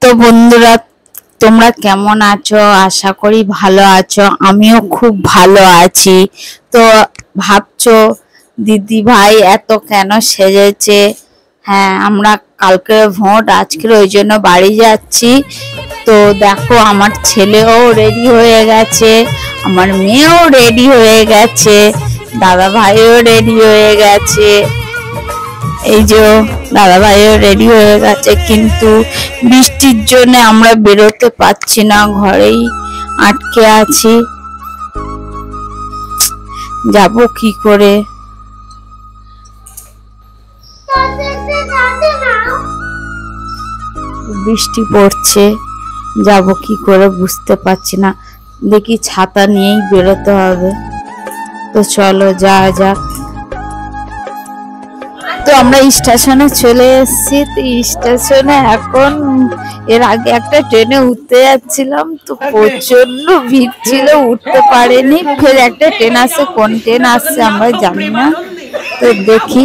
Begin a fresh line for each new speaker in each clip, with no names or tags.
তো বন্ধুরা, তোমরা কেমন আছো? আশা করি ভালো আছো। আমিও খুব ভালো আছি। তো ভাবছো দিদি ভাই এত কেন সেজেছে? হ্যাঁ, আমরা কালকে ভোট, আজকের ওই জন্য বাড়ি যাচ্ছি। তো দেখো, আমার ছেলেও রেডি হয়ে গেছে, আমার মেয়েও রেডি হয়ে গেছে, দাদা ভাইও রেডি হয়ে গেছে। এই যে দাদা ভাইও রেডি হয়ে গেছে, কিন্তু বৃষ্টির জন্য আমরা বেরোতে পারছি না, ঘরেই আটকে আছি। যাব কি করে? বৃষ্টি পড়ছে, যাব কি করে বুঝতে পারছি না। দেখি ছাতা নিয়েই বেরোতে হবে। তো চলো যাওয়া যাক। তো আমরা স্টেশনে চলে এসেছি। তো স্টেশনে এখন, এর আগে একটা ট্রেনে উঠতে যাচ্ছিলাম, তো প্রচন্ড ভিড় ছিল, উঠতে পারেনি। ফের একটা ট্রেন আসছে, কোন ট্রেন আসছে আমরা জানি না। তো দেখি,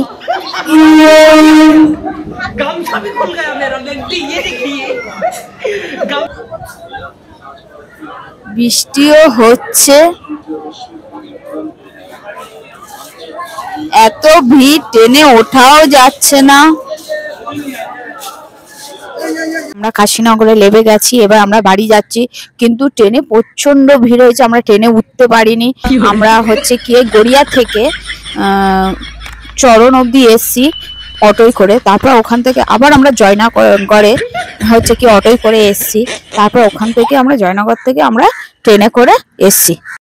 বৃষ্টিও হচ্ছে, এত ভিড়, ট্রেনে ওঠাও যাচ্ছে না। আমরা কাশীনগরে নেমে গেছি, এবার আমরা বাড়ি যাচ্ছি। কিন্তু ট্রেনে প্রচন্ড ভিড় হয়েছে, আমরা ট্রেনে উঠতে পারিনি। আমরা কি গড়িয়া থেকে চরণ অবধি এসছি অটোয় করে। তারপর ওখান থেকে আবার আমরা জয়নগরে অটোয় করে এসছি। তারপর ওখান থেকে আমরা জয়নগর থেকে আমরা ট্রেনে করে এসছি।